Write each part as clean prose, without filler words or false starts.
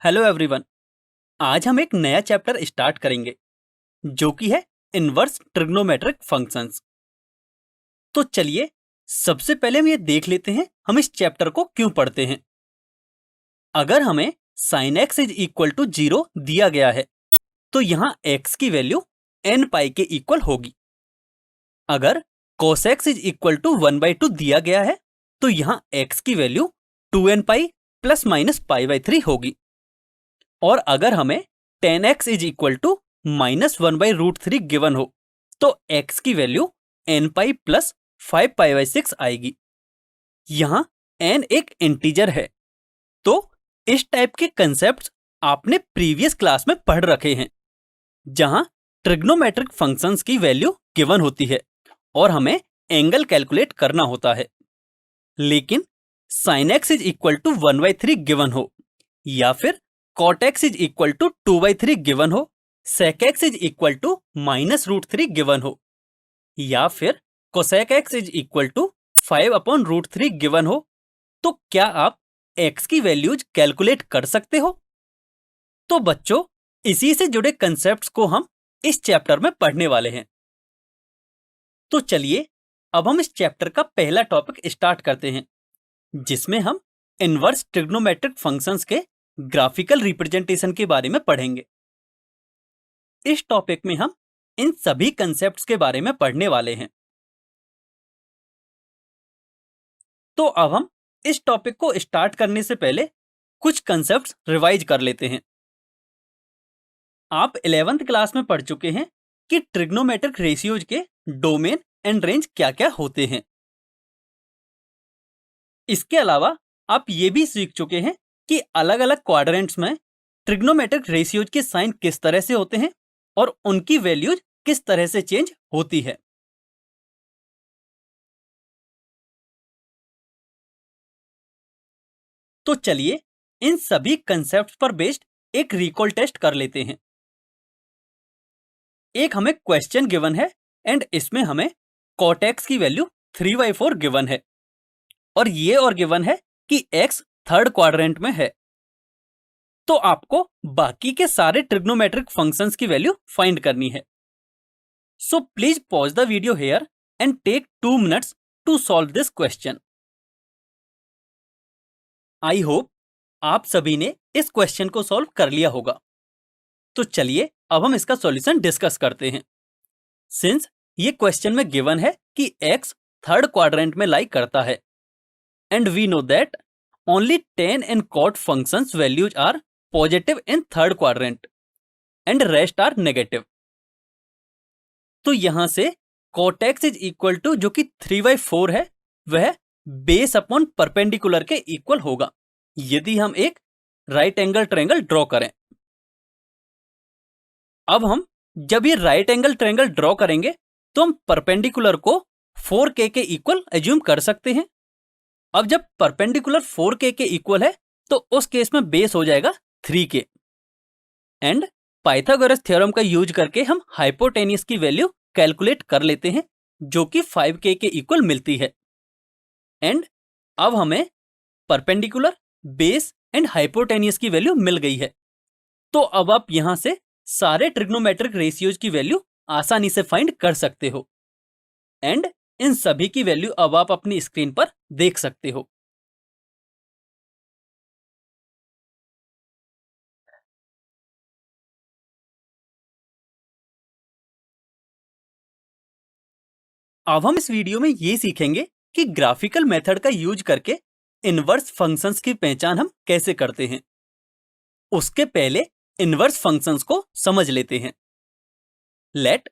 Hello everyone. आज हम एक नया चैप्टर स्टार्ट करेंगे जो कि है इनवर्स ट्रिग्नोमेट्रिक फंक्शंस। तो चलिए सबसे पहले हम ये देख लेते हैं हम इस चैप्टर को क्यों पढ़ते हैं। अगर हमें sin x is equal to 0 दिया गया है तो यहाँ x की वैल्यू n पाई के इक्वल होगी। अगर cos x is equal to 1/2 दिया गया है तो यहाँ x की value 2n pi plus minus pi by 3 होगी। और अगर हमें 10x is equal to -1/√3 given हो तो x की value n pi plus 5 pi by 6 आएगी। यहाँ n एक इंटीजर है, तो इस टाइप के कंसेप्ट्स आपने प्रीवियस क्लास में पढ़ रखे हैं, जहां ट्रिग्नोमेट्रिक फंक्शंस की वैल्यू गिवन होती है और हमें एंगल कैलकुलेट करना होता है। लेकिन sin x is equal to 1/3 given हो या फिर cot x is equal to 2/3 given हो, sec x is equal to -√3 given हो या फिर cosec x is equal to 5/√3 given हो, तो क्या आप x की वैल्यूज कैलकुलेट कर सकते हो? तो बच्चों, इसी से जुड़े कंसेप्ट्स को हम इस चैप्टर में पढ़ने वाले हैं। तो चलिए अब हम इस चैप्टर का पहला टॉपिक स्टार्ट करते हैं, जिसमें हम इनवर्स ट्रिग्नोमेट्रिक फंक्शंस के ग्राफिकल रिप्रेजेंटेशन के बारे में पढ़ेंगे। इस टॉपिक में हम इन सभी कंसेप्ट्स के बारे में पढ़ने वाले हैं। तो अब हम इस टॉपिक को स्टार्ट करने से पहले कुछ कंसेप्ट्स रिवाइज कर लेते हैं। आप 11th क्लास में पढ़ चुके हैं कि ट्रिग्नोमेट्रिक रेशियोज के डोमेन एंड रेंज क्या-क्या होते हैं। इसके अलावा आप ये भी सीख चुके हैं कि अलग-अलग क्वाड्रेंट्स में ट्रिग्नोमेट्रिक रेशियोज के साइन किस तरह से होते हैं और उनकी वैल्यूज किस तरह से चेंज होती है। तो चलिए इन सभी कंसेप्ट्स पर बेस्ड एक रिकॉल टेस्ट कर लेते हैं। एक हमें क्वेश्चन गिवन है एंड इसमें हमें cot x की वैल्यू 3/4 गिवन है और ये और गिवन है कि x थर्ड क्वाड्रेंट में है। तो आपको बाकी के सारे ट्रिग्नोमेट्रिक फंक्शंस की वैल्यू फाइंड करनी है। So please pause the video here and take 2 minutes to solve this question. I hope आप सभी ने इस क्वेश्चन को सॉल्व कर लिया होगा। तो चलिए अब हम इसका सॉल्यूशन डिस्कस करते हैं। सिंस ये क्वेश्चन में गिवन है कि x थर्ड क्वाड्रेंट में लाई करता है and we know that only tan and cot functions values are positive in third quadrant and rest are negative। तो यहां से cot x is equal to जो कि 3/4 है वह बेस अपॉन परपेंडिकुलर के इक्वल होगा यदि हम एक राइट एंगल ट्रायंगल ड्रॉ करें। अब हम जब ये राइट एंगल ट्रायंगल ड्रॉ करेंगे तो हम परपेंडिकुलर को 4k के इक्वल एज्यूम कर सकते हैं। अब जब परपेंडिकुलर 4k के इक्वल है तो उस केस में बेस हो जाएगा 3k एंड पाइथागोरस थ्योरम का यूज करके हम हाइपोटेनियस की वैल्यू कैलकुलेट कर लेते हैं जो कि 5k के इक्वल मिलती है। एंड अब हमें परपेंडिकुलर, बेस एंड हाइपोटेनियस की वैल्यू मिल गई है। तो अब आप यहां से सारे ट्रिग्नोमेट्रिक रेशियोज की वैल्यू आसानी से फाइंड कर सकते हो एंड इन सभी की वैल्यू अब आप अपनी स्क्रीन पर देख सकते हो। अब हम इस वीडियो में ये सीखेंगे कि ग्राफिकल मेथड का यूज करके इनवर्स फंक्शंस की पहचान हम कैसे करते हैं। उसके पहले इनवर्स फंक्शंस को समझ लेते हैं। Let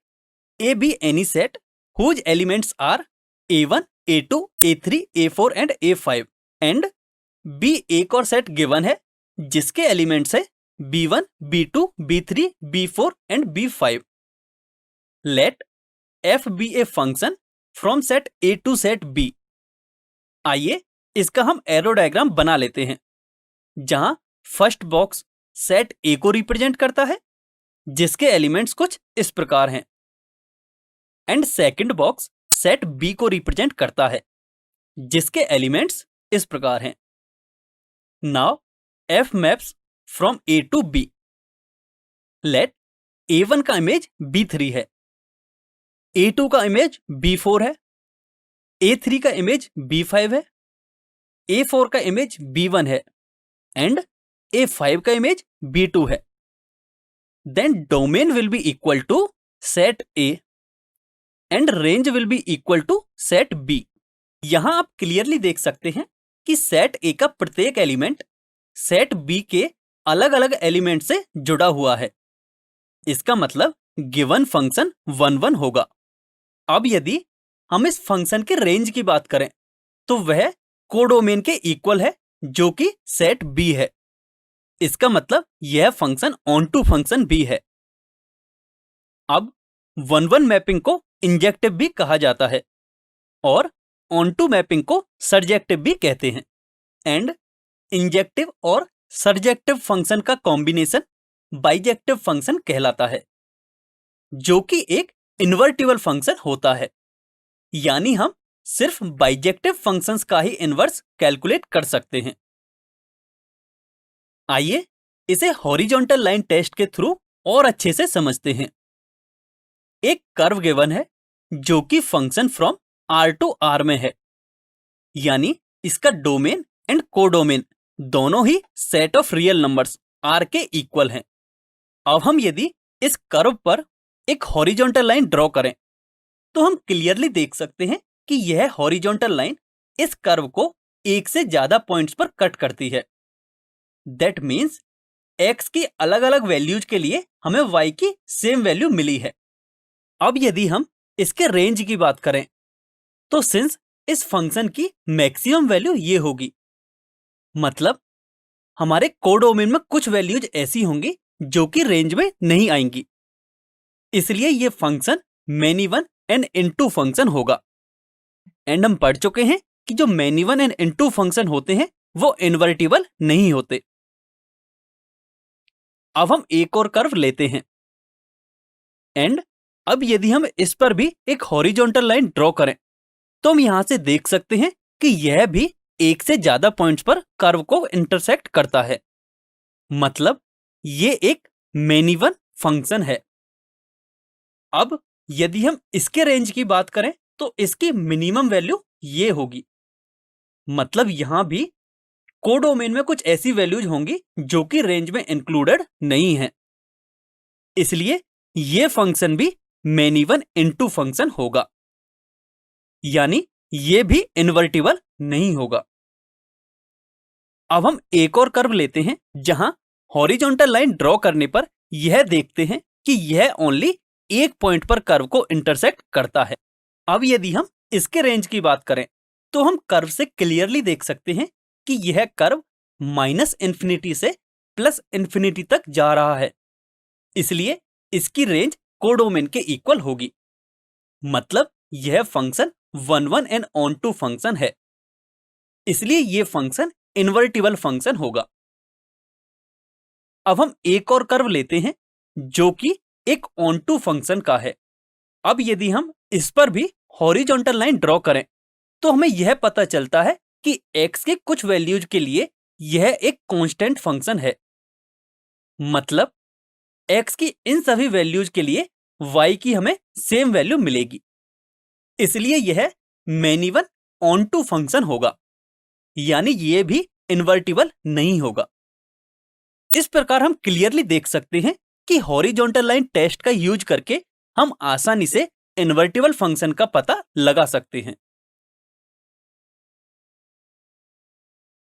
A B any set whose elements are a1, a2, a3, a4 and a5 and b एक और सेट गिवन है जिसके एलिमेंट्स है b1, b2, b3, b4 and b5। Let f be a function from set a to set b। आइए इसका हम arrow diagram बना लेते हैं, जहां फर्स्ट बॉक्स सेट a को रिप्रेजेंट करता है जिसके एलिमेंट्स कुछ इस प्रकार हैं and second box set b को रिप्रेजेंट करता है जिसके एलिमेंट्स इस प्रकार हैं। Now f maps from A to B. Let A1 का इमेज B3 है, A2 का इमेज B4 है, A3 का इमेज B5 है, A4 का इमेज B1 है एंड A5 का इमेज B2 है। Then domain will be equal to set A and range will be equal to set B। यहां आप क्लियरली देख सकते हैं कि सेट A का प्रत्येक एलिमेंट सेट B के अलग अलग एलिमेंट से जुड़ा हुआ है। इसका मतलब गिवन फंक्शन 1 1 होगा। अब यदि हम इस फंक्शन के रेंज की बात करें तो वह कोडोमेन के इक्वल है जो कि सेट B है। इसका मतलब यह function onto function B है। अब 1 1 मैपिंग को इंजेक्टिव भी कहा जाता है और ऑन टू मैपिंग को सर्जेक्टिव भी कहते हैं एंड इंजेक्टिव और सर्जेक्टिव फंक्शन का कॉम्बिनेशन बाइजेक्टिव फंक्शन कहलाता है जो कि एक इन्वर्टिबल फंक्शन होता है। यानी हम सिर्फ बाइजेक्टिव फंक्शंस का ही इनवर्स कैलकुलेट कर सकते हैं। आइए इसे हॉरिजॉन्टल लाइन टेस्ट के थ्रू और अच्छे से समझते हैं। एक कर्व गिवन है जो कि function from R to R में है, यानी इसका डोमेन एंड कोडोमेन दोनों ही set of real numbers R के इक्वल हैं। अब हम यदि इस कर्व पर एक हॉरिजॉन्टल लाइन ड्रॉ करें तो हम क्लियरली देख सकते हैं कि यह हॉरिजॉन्टल लाइन इस कर्व को एक से ज्यादा पॉइंट्स पर कट करती है। दैट मीन्स x की अलग अलग वैल्यूज के लिए हमें y की सेम वैल्यू मिली है। अब यदि हम इसके रेंज की बात करें तो सिंस इस फंक्शन की मैक्सिमम वैल्यू ये होगी, मतलब हमारे कोडोमेन में कुछ वैल्यूज ऐसी होंगी जो कि रेंज में नहीं आएंगी, इसलिए ये function many one and into function होगा। एंड हम पढ़ चुके हैं कि जो many one and into function होते हैं वो इन्वर्टिबल नहीं होते। अब हम एक और कर्व लेते हैं एंड अब यदि हम इस पर भी एक हॉरिजॉन्टल लाइन ड्रॉ करें तो हम यहां से देख सकते हैं कि यह भी एक से ज्यादा पॉइंट्स पर कर्व को इंटरसेक्ट करता है, मतलब ये एक मैनी वन फंक्शन है। अब यदि हम इसके रेंज की बात करें तो इसकी मिनिमम वैल्यू ये होगी, मतलब यहां भी कोडोमेन में कुछ ऐसी वैल्यूज होंगी जो कि रेंज में इंक्लूडेड नहीं है, इसलिए ये फंक्शन भी मैनी वन इनटू फंक्शन होगा, यानी ये भी इन्वर्टिबल नहीं होगा। अब हम एक और कर्व लेते हैं जहां हॉरिजॉन्टल लाइन ड्रॉ करने पर यह देखते हैं कि यह ओनली एक पॉइंट पर कर्व को इंटरसेक्ट करता है। अब यदि हम इसके रेंज की बात करें तो हम कर्व से क्लियरली देख सकते हैं कि यह कर्व माइनस इन्फिनिटी से प्लस इन्फिनिटी तक जा रहा है, इसलिए इसकी रेंज कोडोमेन के इक्वल होगी, मतलब यह function 1 1 and onto function है, इसलिए यह फंक्शन इन्वर्टिबल फंक्शन होगा। अब हम एक और कर्व लेते हैं जो कि एक ऑन टू फंक्शन का है। अब यदि हम इस पर भी हॉरिजॉन्टल लाइन ड्रॉ करें तो हमें यह पता चलता है कि x के कुछ वैल्यूज के लिए यह एक कांस्टेंट फंक्शन है, मतलब x की इन सभी वैल्यूज के लिए y की हमें सेम वैल्यू मिलेगी, इसलिए यह many one onto function होगा, यानी यह भी इन्वर्टिबल नहीं होगा। इस प्रकार हम क्लियरली देख सकते हैं कि हॉरिजॉन्टल लाइन टेस्ट का यूज करके हम आसानी से इन्वर्टिबल फंक्शन का पता लगा सकते हैं।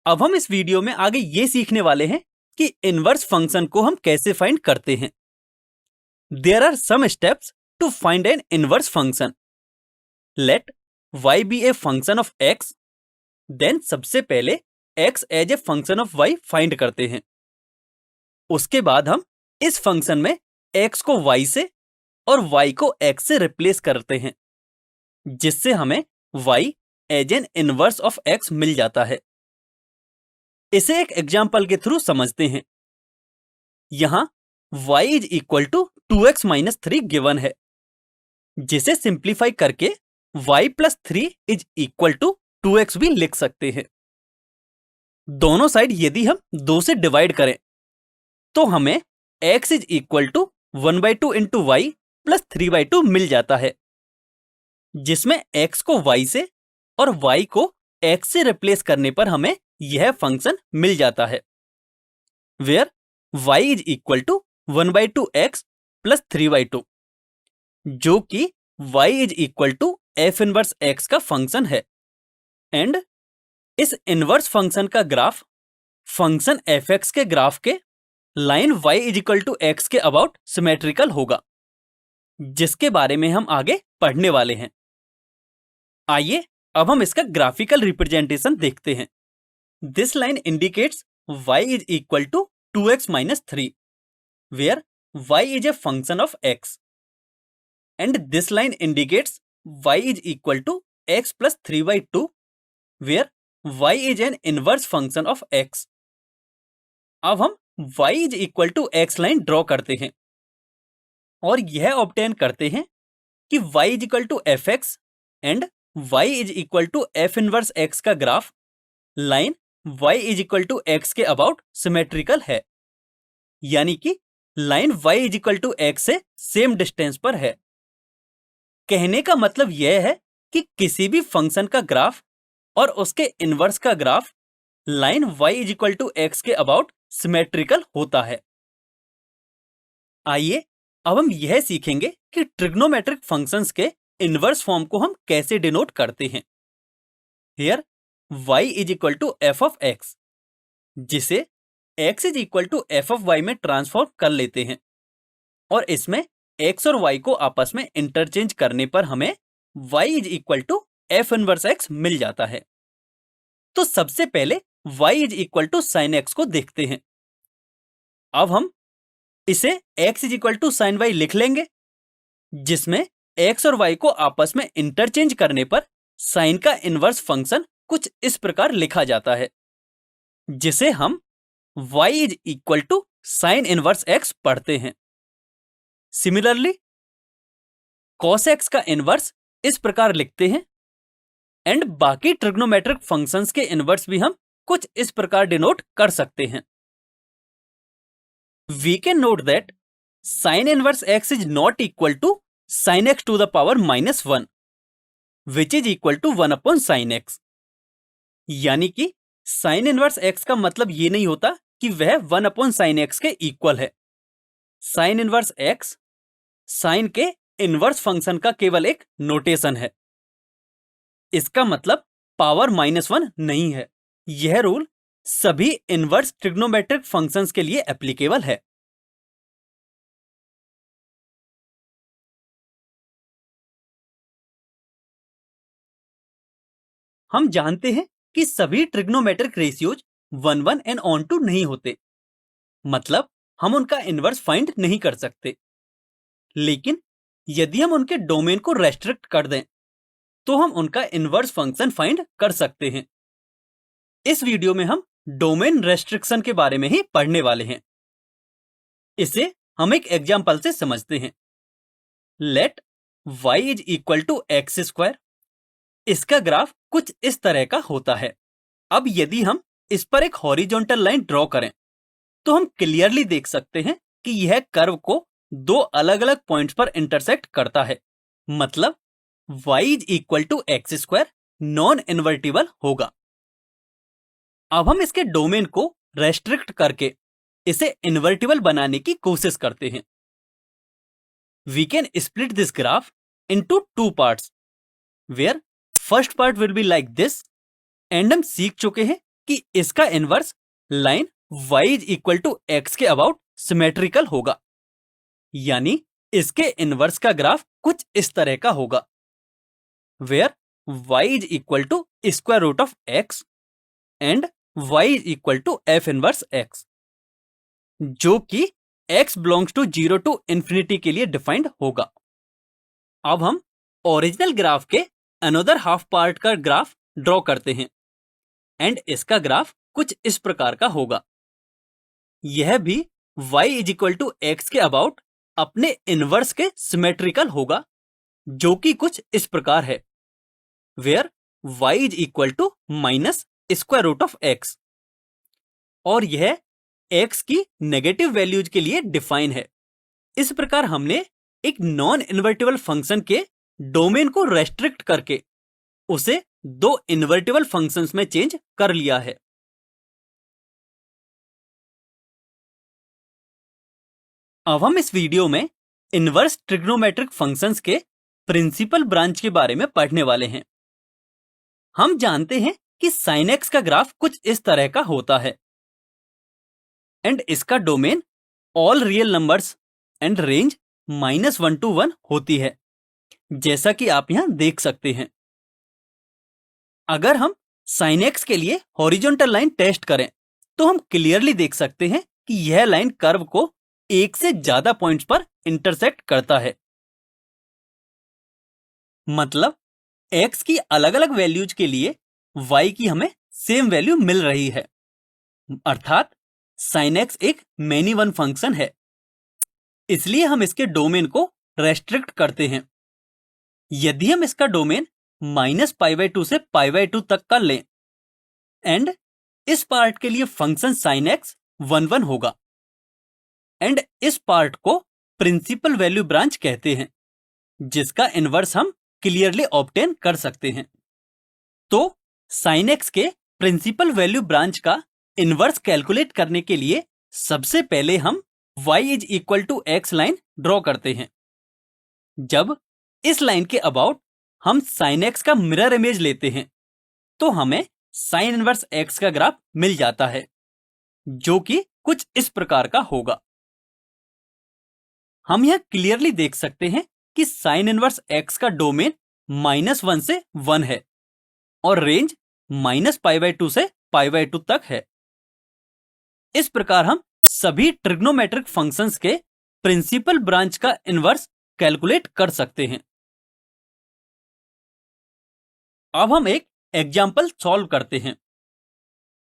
अब हम इस वीडियो में आगे ये सीखने वाले हैं कि इनवर्स फंक्शन को हम कैसे फाइंड करते हैं। There are some steps to find an inverse function. Let y be a function of x, then सबसे पहले x as a function of y find करते हैं। उसके बाद हम इस फंक्शन में x को y से और y को x से रिप्लेस करते हैं, जिससे हमें y as an inverse of x मिल जाता है। इसे एक एग्जाम्पल के थ्रू समझते हैं। यहां y is equal to 2x minus 3 given है, जिसे सिंप्लीफाई करके y plus 3 is equal to 2x भी लिख सकते हैं। दोनों साइड यदि हम 2 से डिवाइड करें तो हमें x is equal to 1/2 into Y plus 3/2 मिल जाता है, जिसमें x को y से और y को x से रिप्लेस करने पर हमें यह फंक्शन मिल जाता है, where y is equal to 1/2 x plus 3/2, जो कि y is equal to f inverse x का फंक्शन है। एंड इस इनवर्स फंक्शन का ग्राफ फंक्शन fx के ग्राफ के line y is equal to x के अबाउट सिमेट्रिकल होगा, जिसके बारे में हम आगे पढ़ने वाले हैं। आइए अब हम इसका ग्राफिकल रिप्रेजेंटेशन देखते हैं। This line indicates y is equal to 2x minus 3, where y is a function of x. And this line indicates y is equal to x plus 3/2, where y is an inverse function of x. अब हम y is equal to x line draw करते हैं और यह obtain करते हैं कि y is equal to fx and y is equal to f inverse x का graph line y is equal to x के अबाउट सिमेट्रिकल है, यानी कि line y is equal to x से सेम डिस्टेंस पर है। कहने का मतलब यह है कि किसी भी फंक्शन का ग्राफ और उसके इनवर्स का graph line y is equal to x के अबाउट सिमेट्रिकल होता है। आइए अब हम यह सीखेंगे कि ट्रिग्नोमेट्रिक फंक्शंस के इनवर्स फॉर्म को हम कैसे डिनोट करते हैं। Here y is equal to f of x, जिसे x is equal to f of y में ट्रांसफॉर्म कर लेते हैं और इसमें x और y को आपस में इंटरचेंज करने पर हमें y is equal to f inverse x मिल जाता है। तो सबसे पहले y is equal to sine x को देखते हैं। अब हम इसे x is equal to sine y लिख लेंगे, जिसमें x और y को आपस में इंटरचेंज करने पर साइन का इनवर्स फंक्शन कुछ इस प्रकार लिखा जाता है, जिसे हम y is equal to sine inverse x पढ़ते हैं। सिमिलरली cos x का इनवर्स इस प्रकार लिखते हैं एंड बाकी ट्रिग्नोमेट्रिक फंक्शंस के इनवर्स भी हम कुछ इस प्रकार डिनोट कर सकते हैं। We can note that sine inverse x is not equal to sine x to the power -1, which is equal to 1 upon sine x, यानी कि साइन इनवर्स x का मतलब ये नहीं होता कि वह 1 अपॉन साइन x के इक्वल है। साइन इनवर्स x साइन के इनवर्स फंक्शन का केवल एक नोटेशन है। इसका मतलब पावर -1 नहीं है। यह रूल सभी इनवर्स ट्रिग्नोमेट्रिक फंक्शंस के लिए एप्लीकेबल है। हम जानते हैं कि सभी trigonometric ratios 1 and onto नहीं होते, मतलब हम उनका इनवर्स फाइंड नहीं कर सकते। लेकिन यदि हम उनके डोमेन को रेस्ट्रिक्ट कर दें तो हम उनका इनवर्स फंक्शन फाइंड कर सकते हैं। इस वीडियो में हम डोमेन रेस्ट्रिक्शन के बारे में ही पढ़ने वाले हैं। इसे हम एक एग्जाम्पल से समझते हैं। Let y is equal to X square. इसका ग्राफ कुछ इस तरह का होता है। अब यदि हम इस पर एक हॉरिजॉन्टल लाइन ड्रॉ करें तो हम क्लियरली देख सकते हैं कि यह कर्व को दो अलग अलग पॉइंट्स पर इंटरसेक्ट करता है, मतलब y is equal to X square non invertible होगा। अब हम इसके डोमेन को रेस्ट्रिक्ट करके इसे इन्वर्टिबल बनाने की कोशिश करते हैं। We can split this graph into 2 parts, where first part will be like this, and हम सीख चुके हैं कि इसका inverse line y is equal to X के अबाउट सिमेट्रिकल होगा, यानी इसके इनवर्स का ग्राफ कुछ इस तरह का होगा, where y is equal to square root of x and y is equal to f inverse x, जो कि x belongs to 0 to infinity के लिए डिफाइंड होगा। अब हम ओरिजिनल ग्राफ के अनदर हाफ पार्ट का ग्राफ ड्रॉ करते हैं एंड इसका ग्राफ कुछ इस प्रकार का होगा। यह भी y is equal to X के अबाउट अपने इनवर्स के सिमेट्रिकल होगा, जो कि कुछ इस प्रकार है, where y is equal to minus square root of x, और यह x की नेगेटिव वैल्यूज के लिए डिफाइन है। इस प्रकार हमने एक नॉन इन्वर्टिबल फंक्शन के डोमेन को रेस्ट्रिक्ट करके उसे दो इन्वर्टिबल फंक्शंस में चेंज कर लिया है। अब हम इस वीडियो में इनवर्स ट्रिग्नोमेट्रिक फंक्शंस के प्रिंसिपल ब्रांच के बारे में पढ़ने वाले हैं। हम जानते हैं कि sin x का ग्राफ कुछ इस तरह का होता है एंड इसका domain all real numbers and range -1 to 1 होती है, जैसा कि आप यहां देख सकते हैं। अगर हम sin x के लिए हॉरिजॉन्टल लाइन टेस्ट करें तो हम क्लियरली देख सकते हैं कि यह लाइन कर्व को एक से ज्यादा पॉइंट्स पर इंटरसेक्ट करता है। मतलब x की अलग अलग वैल्यूज के लिए y की हमें सेम वैल्यू मिल रही है, अर्थात sin x एक मैनी वन फंक्शन है। इसलिए हम इसके डोमेन को रेस्ट्रिक्ट करते हैं। यदि हम इसका डोमेन -π/2 से π/2 तक का लें एंड इस पार्ट के लिए फंक्शन sin x 1 1 होगा एंड इस पार्ट को प्रिंसिपल वैल्यू ब्रांच कहते हैं, जिसका इनवर्स हम क्लियरली ऑब्टेन कर सकते हैं। तो sin x के प्रिंसिपल वैल्यू ब्रांच का इनवर्स कैलकुलेट करने के लिए सबसे पहले हम y = x लाइन ड्रॉ करते हैं। जब इस लाइन के अबाउट हम sin x का मिरर इमेज लेते हैं तो हमें sin इनवर्स x का ग्राफ मिल जाता है, जो कि कुछ इस प्रकार का होगा। हम यह क्लियरली देख सकते हैं कि sin इनवर्स x का डोमेन -1 से 1 है और रेंज -π/2 से π/2 तक है। इस प्रकार हम सभी ट्रिग्नोमेट्रिक फंक्शंस के प्रिंसिपल ब्रांच का इनवर्स कैलकुलेट कर सकते हैं। अब हम एक एग्जाम्पल सॉल्व करते हैं।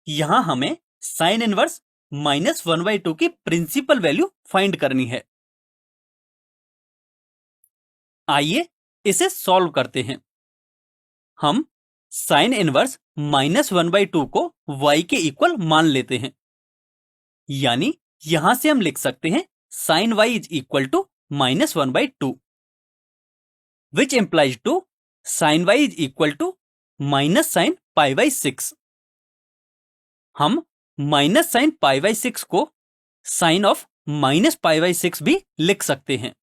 यहां हमें sin इनवर्स -1/2 की प्रिंसिपल वैल्यू फाइंड करनी है। आइए इसे सॉल्व करते हैं। हम sin इनवर्स -1/2 को y के इक्वल मान लेते हैं, यानी यहां से हम लिख सकते हैं sin y = -1/2, which implies to sin y = -sin π/6। हम -sin π/6 को sin of -π/6 भी लिख सकते हैं,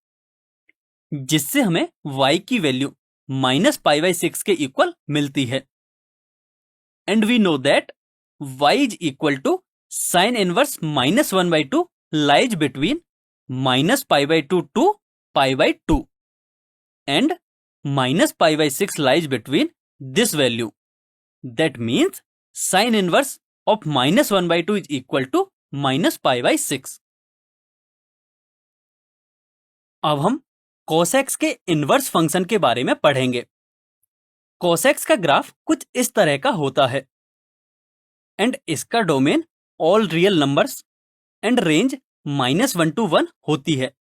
जिससे हमें y की वैल्यू -π/6 के इक्वल मिलती है। And we know that y = sin inverse -1/2 lies between -π/2 to π/2 and -π/6 lies between this value. That means sin inverse of -1/2 is equal to -π/6. अब हम cos x के इनवर्स फंक्शन के बारे में पढ़ेंगे। cos x का ग्राफ कुछ इस तरह का होता है एंड इसका domain all real numbers and range -1 to 1 होती है।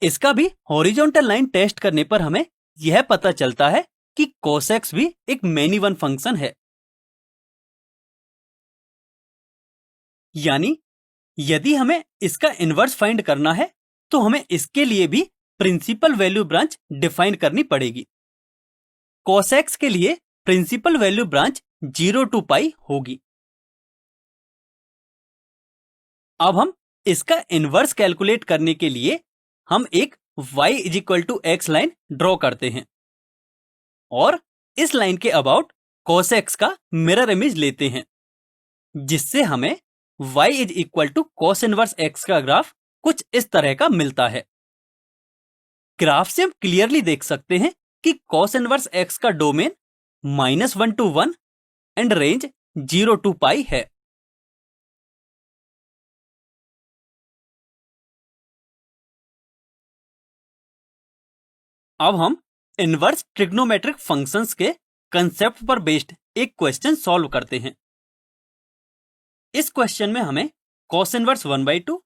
इसका भी हॉरिजॉन्टल लाइन टेस्ट करने पर हमें यह पता चलता है कि cos x भी एक मैनी वन फंक्शन है। यानी यदि हमें इसका इनवर्स फाइंड करना है तो हमें इसके लिए भी प्रिंसिपल वैल्यू ब्रांच डिफाइन करनी पड़ेगी। cos x के लिए प्रिंसिपल वैल्यू ब्रांच 0 to π होगी। अब हम इसका इनवर्स कैलकुलेट करने के लिए हम एक y = x लाइन ड्रॉ करते हैं और इस लाइन के अबाउट cos x का मिरर इमेज लेते हैं, जिससे हमें y = cos इनवर्स x का ग्राफ कुछ इस तरह का मिलता है। ग्राफ से हम क्लियरली देख सकते हैं कि cos इनवर्स x का domain -1 to 1 and range 0 to π है। अब हम इनवर्स ट्रिग्नोमेट्रिक फंक्शंस के कंसेप्ट पर बेस्ड एक क्वेश्चन सॉल्व करते हैं। इस क्वेश्चन में हमें cos inverse 1/2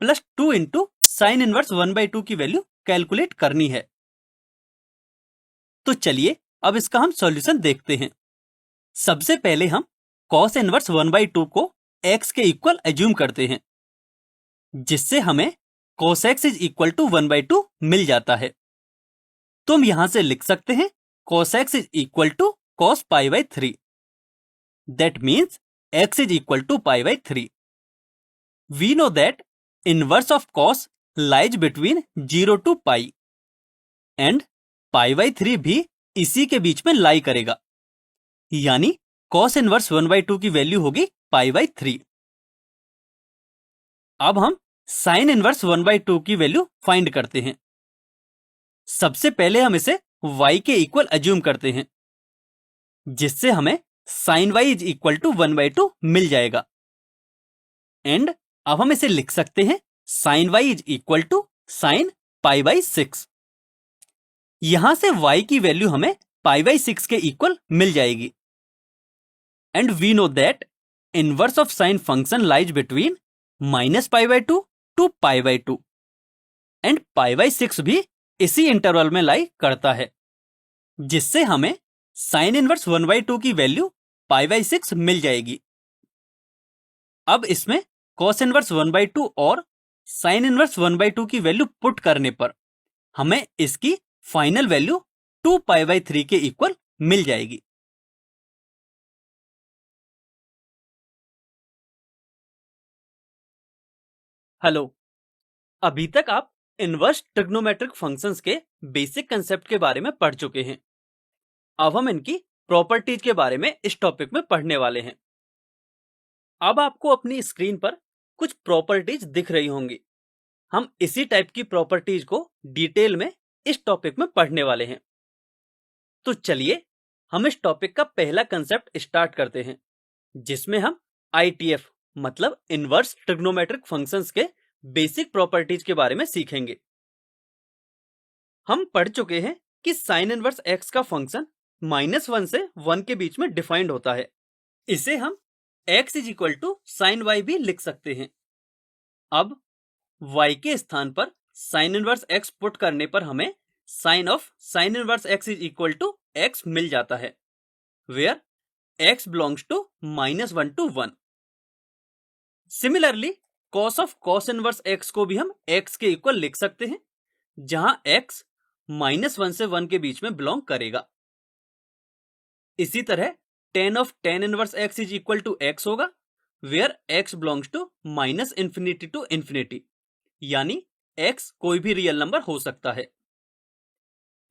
plus 2 into sine inverse 1/2 की वैल्यू कैलकुलेट करनी है। तो चलिए अब इसका हम सॉल्यूशन देखते हैं। सबसे पहले हम cos इनवर्स 1/2 को x के इक्वल एज्यूम करते हैं, जिससे हमें cos x is equal to 1/2 मिल जाता है। तो हम यहां से लिख सकते हैं cos x is equal to cos π/3। That means x is equal to π/3। We know that inverse of cos lies between 0 to π and π/3 भी इसी के बीच में लाई करेगा, यानी cos इनवर्स 1/2 की वैल्यू होगी π/3। अब हम sin इनवर्स 1/2 की वैल्यू फाइंड करते हैं। सबसे पहले हम इसे y के इक्वल एज्यूम करते हैं, जिससे हमें sin y is equal to 1/2 मिल जाएगा। एंड अब हम इसे लिख सकते हैं sin y is equal to sin π/6। यहां से y की वैल्यू हमें π/6 के इक्वल मिल जाएगी। And we know that inverse of sine function lies between -π/2 to π/2 and π/6 भी इसी इंटरवल में लाई करता है, जिससे हमें साइन इनवर्स 1/2 की वैल्यू π/6 मिल जाएगी। अब इसमें cos इनवर्स 1/2 और साइन इनवर्स 1/2 की वैल्यू पुट करने पर हमें इसकी फाइनल वैल्यू 2π/3 के इक्वल मिल जाएगी। हेलो, अभी तक आप इनवर्स ट्रिग्नोमेट्रिक फंक्शंस के बेसिक कंसेप्ट के बारे में पढ़ चुके हैं। अब हम इनकी प्रॉपर्टीज के बारे में इस टॉपिक में पढ़ने वाले हैं। अब आपको अपनी स्क्रीन पर कुछ प्रॉपर्टीज दिख रही होंगी। हम इसी टाइप की प्रॉपर्टीज को डिटेल में इस टॉपिक में पढ़ने वाले हैं। तो चलिए हम इस टॉपिक का पहला कंसेप्ट स्टार्ट करते हैं, जिसमें हम ITF मतलब इनवर्स ट्रिग्नोमेट्रिक फंक्शंस के बेसिक प्रॉपर्टीज के बारे में सीखेंगे। हम पढ़ चुके हैं कि साइन इनवर्स x का फंक्शन -1 से 1 के बीच में डिफाइंड होता है। इसे हम x is equal to sine y भी लिख सकते हैं। अब y के स्थान पर साइन इनवर्स x पुट करने पर हमें sine of sine inverse x is equal to x मिल जाता है, where x belongs to -1 to 1। Similarly cos of cos inverse x को भी हम x के इक्वल लिख सकते हैं, जहां x -1 से 1 के बीच में बिलोंग करेगा। इसी तरह tan of tan inverse x is equal to x होगा, where x belongs to -∞ to ∞, यानी x कोई भी रियल नंबर हो सकता है।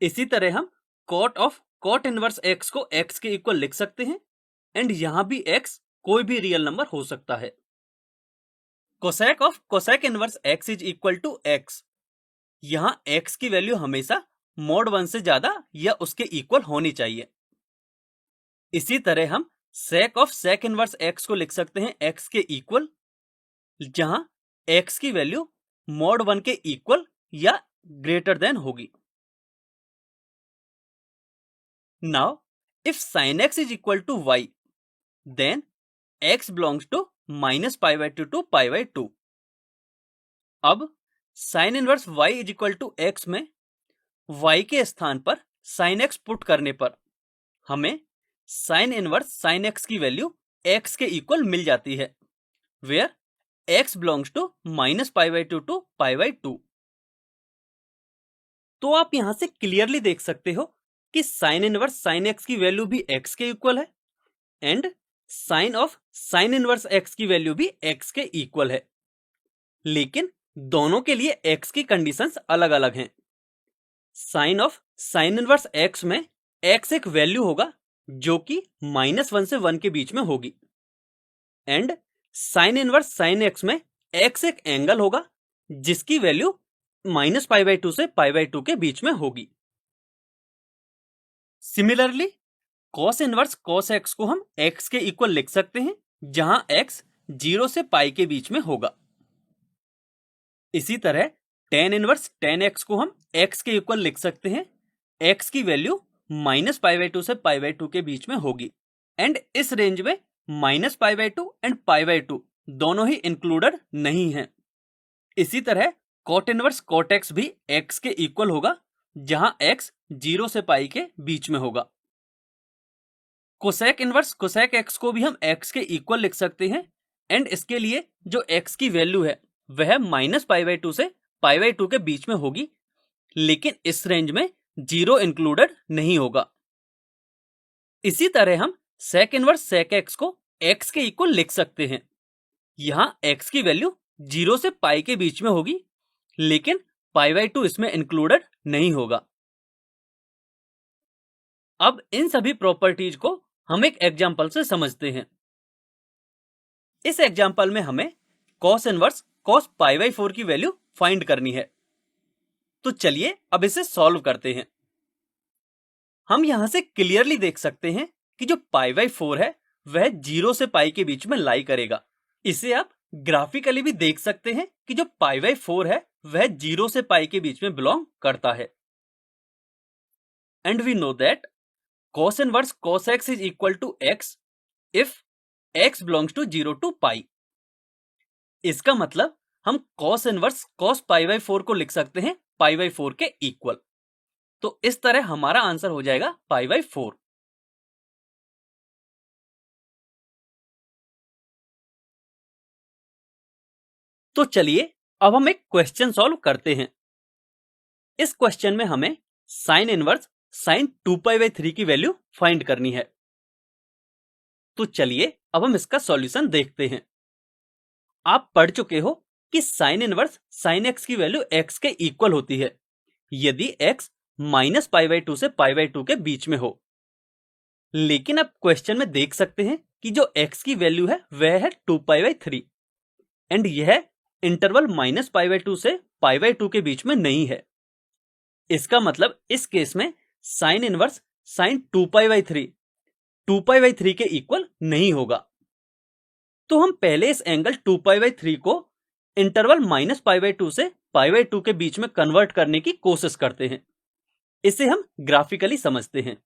इसी तरह हम cot of cot inverse x को x के इक्वल लिख सकते हैं, एंड यहां भी x कोई भी रियल नंबर हो सकता है। Cosec of cosec inverse x is equal to x, यहां x की वैल्यू हमेशा mod 1 से ज्यादा या उसके इक्वल होनी चाहिए। इसी तरह हम sec of sec inverse x को लिख सकते हैं x के इक्वल, जहां x की वैल्यू mod 1 के इक्वल या ग्रेटर देन होगी। Now if sin x is equal to y, then x belongs to -π/2 to π/2। अब sine inverse y is equal to x में y के स्थान पर sin x पुट करने पर हमें साइन इनवर्स sin x की वैल्यू x के इक्वल मिल जाती है, where x belongs to -π/2 to π/2। तो आप यहां से क्लियरली देख सकते हो कि साइन इनवर्स sin x की वैल्यू भी x के इक्वल है, and sine of sine inverse x की वैल्यू भी x के इक्वल है। लेकिन दोनों के लिए x की कंडीशंस अलग अलग हैं। Sine of sine inverse x में x एक वैल्यू होगा जो कि -1 से 1 के बीच में होगी, and sine inverse sine x में x एक एंगल होगा जिसकी वैल्यू -π/2 से π/2 के बीच में होगी। Similarly cos inverse cos x को हम x के इक्वल लिख सकते हैं, जहां x 0 से π के बीच में होगा। इसी तरह tan इनवर्स tan x को हम x के इक्वल लिख सकते हैं, x की वैल्यू -π/2 से π/2 के बीच में होगी, एंड इस रेंज में -π/2 एंड π/2 दोनों ही इंक्लूडेड नहीं हैं। इसी तरह cot इनवर्स cot x भी x के इक्वल होगा, जहां x 0 से π के बीच में होगा। कोसेक इनवर्स कोसेक x को भी हम x के इक्वल लिख सकते हैं, एंड इसके लिए जो x की वैल्यू है वह -π/2 से π/2 के बीच में होगी, लेकिन इस रेंज में 0 इंक्लूडेड नहीं होगा। इसी तरह हम sec इनवर्स sec x को x के इक्वल लिख सकते हैं। यहां x की वैल्यू 0 से पाई के बीच में होगी, लेकिन π/2 इसमें इंक्लूडेड नहीं होगा। अब इन सभी प्रॉपर्टीज को हम एक एग्जाम्पल से समझते हैं। इस एग्जाम्पल में हमें cos इनवर्स cos π/4 की वैल्यू फाइंड करनी है। तो चलिए अब इसे सॉल्व करते हैं। हम यहां से क्लियरली देख सकते हैं कि जो π/4 है वह 0 से पाई के बीच में लाई करेगा। इसे आप ग्राफिकली भी देख सकते हैं कि जो π/4 है वह 0 से पाई के बीच में बिलोंग करता है। And we know that cos inverse cos x is equal to x if x belongs to 0 to pi. इसका मतलब हम cos इनवर्स cos π/4 को लिख सकते हैं π/4 के इक्वल। तो इस तरह हमारा आंसर हो जाएगा π/4। तो चलिए अब हम एक क्वेश्चन सॉल्व करते हैं। इस क्वेश्चन में हमें साइन इनवर्स साइन 2π/3 की वैल्यू फाइंड करनी है। तो चलिए अब हम इसका सॉल्यूशन देखते हैं। आप पढ़ चुके हो कि साइन इनवर्स साइन x की वैल्यू x के इक्वल होती है यदि x -π/2 से π/2 के बीच में हो। लेकिन अब क्वेश्चन में देख सकते हैं कि जो x की वैल्यू है वह है 2π/3 एंड यह इंटरवल -π/2 से π/2 के बीच में नहीं है। इसका मतलब इस केस में साइन इनवर्स साइन 2π/3 के इक्वल नहीं होगा। तो हम पहले इस एंगल 2π/3 को इंटरवल -π/2 से π/2 के बीच में कन्वर्ट करने की कोशिश करते हैं। इसे हम ग्राफिकली समझते हैं।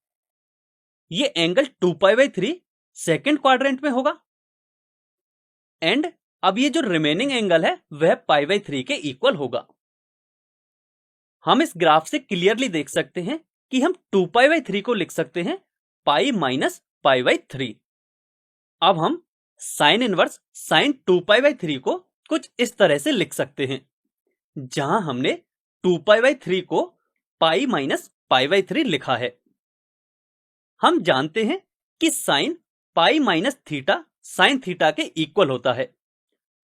ये एंगल 2π/3 सेकेंड क्वाड्रेंट में होगा एंड अब ये जो रिमेनिंग एंगल है वह π/3 के इक्वल होगा। हम इस ग्राफ से क्लियरली देख सकते हैं कि हम 2π/3 को लिख सकते हैं पाई माइनस π/3। अब हम साइन इनवर्स साइन 2π/3 को कुछ इस तरह से लिख सकते हैं, जहां हमने 2π/3 को पाई माइनस π/3 लिखा है। हम जानते हैं कि sine pi minus theta sine theta के इक्वल होता है।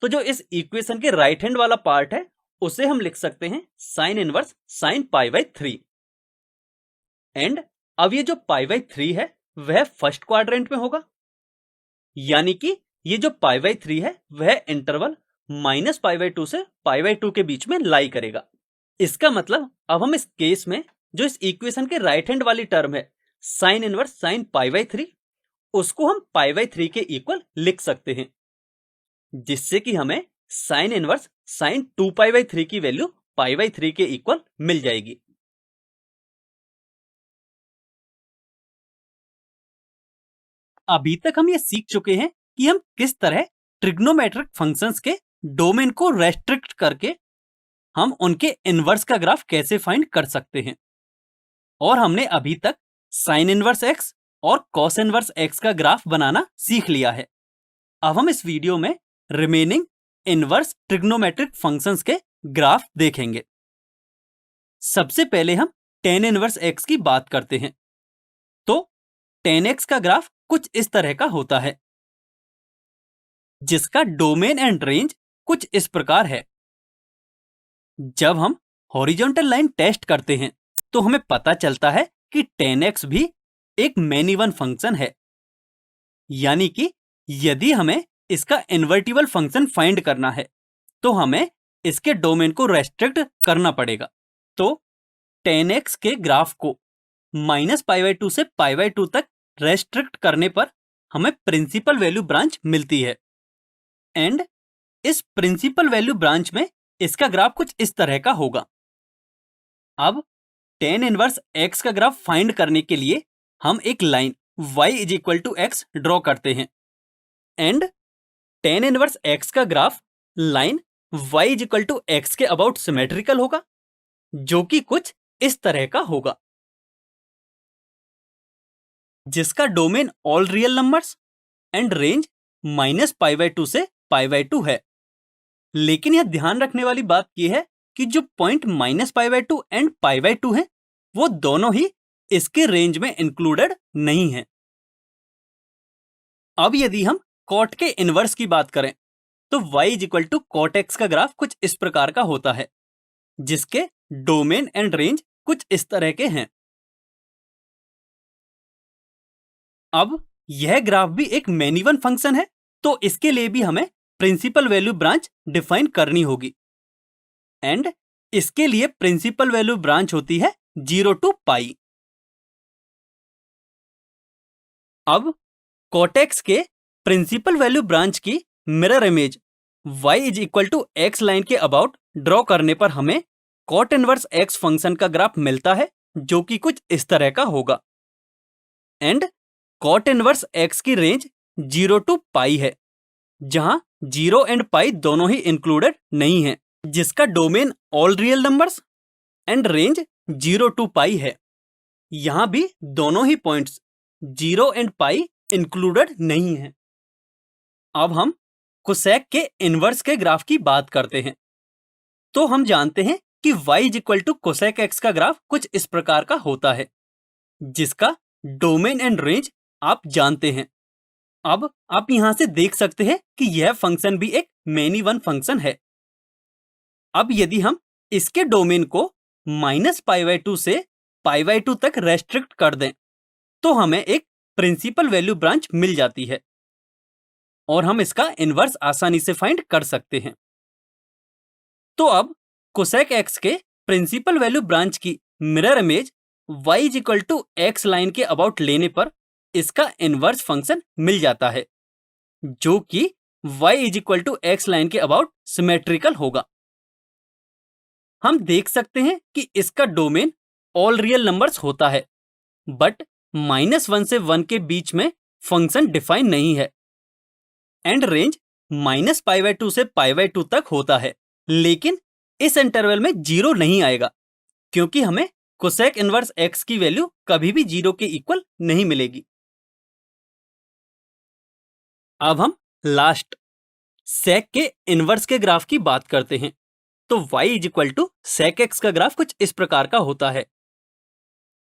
तो जो इस इक्वेशन के राइट हैंड वाला पार्ट है उसे हम लिख सकते हैं साइन इनवर्स साइन π/3। एंड अब ये जो π/3 है वह फर्स्ट क्वाड्रेंट में होगा, यानी कि ये जो π/3 है वह इंटरवल -π/2 से π/2 के बीच में लाई करेगा। इसका मतलब अब हम इस केस में जो इस इक्वेशन के राइट हैंड वाली टर्म है साइन इनवर्स साइन π/3 उसको हम π/3 के इक्वल लिख सकते हैं, जिससे कि हमें साइन इनवर्स साइन 2π/3 की वैल्यू π/3 के इक्वल मिल जाएगी। अभी तक हम ये सीख चुके हैं कि हम किस तरह ट्रिग्नोमेट्रिक फंक्शंस के डोमेन को रेस्ट्रिक्ट करके हम उनके इनवर्स का ग्राफ कैसे फाइंड कर सकते हैं। और हमने अभी तक साइन इनवर्स x और कॉस इनवर्स x का ग्राफ बनाना सीख लिया है। अब हम इस वीडियो में रिमेनिंग इनवर्स ट्रिग्नोमेट्रिक फंक्शंस के ग्राफ देखेंगे। सबसे पहले हम tan इनवर्स x की बात करते हैं। तो tan x का ग्राफ कुछ इस तरह का होता है, जिसका डोमेन एंड रेंज कुछ इस प्रकार है। जब हम हॉरिजॉन्टल लाइन टेस्ट करते हैं तो हमें पता चलता है कि tan x भी एक मैनी वन फंक्शन है, यानी कि यदि हमें इसका इन्वर्टिबल फंक्शन फाइंड करना है तो हमें इसके डोमेन को रेस्ट्रिक्ट करना पड़ेगा। तो tan x के ग्राफ को -π/2 से π/2 तक रेस्ट्रिक्ट करने पर हमें प्रिंसिपल वैल्यू ब्रांच मिलती है एंड इस प्रिंसिपल वैल्यू ब्रांच में इसका ग्राफ कुछ इस तरह का होगा। अब tan इनवर्स x का ग्राफ फाइंड करने के लिए हम एक लाइन y = x ड्रॉ करते हैं एंड tan इनवर्स x का ग्राफ लाइन y = x के अबाउट सिमेट्रिकल होगा, जो कि कुछ इस तरह का होगा, जिसका domain all real numbers and range -π/2 से π/2 है। लेकिन यह ध्यान रखने वाली बात यह है कि जो पॉइंट -π/2 एंड π/2 है वो दोनों ही इसके रेंज में इंक्लूडेड नहीं है। अब यदि हम कॉट के इनवर्स की बात करें तो y = cot x का ग्राफ कुछ इस प्रकार का होता है, जिसके डोमेन एंड रेंज कुछ इस तरह के हैं। अब यह ग्राफ भी एक मैनी वन फंक्शन है, तो इसके लिए भी हमें प्रिंसिपल वैल्यू ब्रांच डिफाइन करनी होगी। एंड इसके लिए प्रिंसिपल वैल्यू ब्रांच होती है 0 to π। अब cot x के प्रिंसिपल वैल्यू ब्रांच की mirror image y = x line के अबाउट ड्रॉ करने पर हमें cot इनवर्स x फंक्शन का ग्राफ मिलता है, जो कि कुछ इस तरह का होगा। एंड cot इनवर्स x की रेंज 0 to π है, जहां 0 एंड π दोनों ही इंक्लूडेड नहीं है, जिसका domain all real numbers and range 0 to π है। यहां भी दोनों ही पॉइंट्स 0 एंड π इंक्लूडेड नहीं है। अब हम कोसेक के इनवर्स के ग्राफ की बात करते हैं। तो हम जानते हैं कि y = कोसेक x का ग्राफ कुछ इस प्रकार का होता है, जिसका डोमेन एंड रेंज आप जानते हैं। अब आप यहां से देख सकते हैं कि यह फंक्शन भी एक मैनी वन फंक्शन है। अब यदि हम इसके डोमेन को -π/2 से π/2 तक रेस्ट्रिक्ट कर दें तो हमें एक प्रिंसिपल वैल्यू ब्रांच मिल जाती है और हम इसका इनवर्स आसानी से फाइंड कर सकते हैं। तो अब कोसेक x के प्रिंसिपल वैल्यू ब्रांच की mirror image y = x line के अबाउट लेने पर इसका इनवर्स फंक्शन मिल जाता है, जो कि y = x लाइन के अबाउट सिमेट्रिकल होगा। हम देख सकते हैं कि इसका डोमेन ऑल रियल नंबर्स होता है, बट -1 से 1 के बीच में फंक्शन डिफाइन नहीं है। एंड रेंज -π/2 से π/2 तक होता है, लेकिन इस इंटरवल में 0 नहीं आएगा, क्योंकि हमें कोसेक इनवर्स x की वैल्यू कभी भी 0 के इक्वल नहीं मिलेगी। अब हम लास्ट सेक के इनवर्स के ग्राफ की बात करते हैं। तो y = sec x का ग्राफ कुछ इस प्रकार का होता है।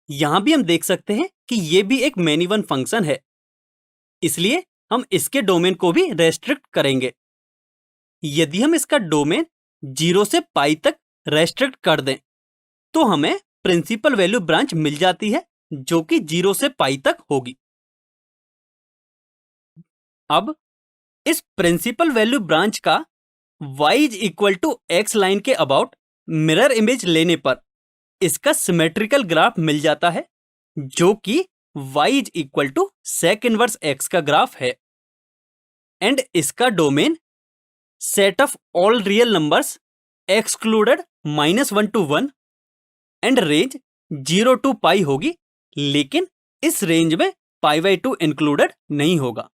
यहां भी हम देख सकते हैं कि यह भी एक मैनी वन फंक्शन है, इसलिए हम इसके डोमेन को भी रेस्ट्रिक्ट करेंगे। यदि हम इसका डोमेन 0 से π तक रेस्ट्रिक्ट कर दें तो हमें प्रिंसिपल वैल्यू ब्रांच मिल जाती है, जो कि 0 से π तक होगी। अब इस प्रिंसिपल वैल्यू ब्रांच का y = x लाइन के अबाउट मिरर इमेज लेने पर इसका सिमेट्रिकल ग्राफ मिल जाता है, जो कि y = sec इनवर्स x का ग्राफ है। एंड इसका domain set of all real numbers excluded -1 to 1 and range 0 to π होगी, लेकिन इस रेंज में π/2 इंक्लूडेड नहीं होगा।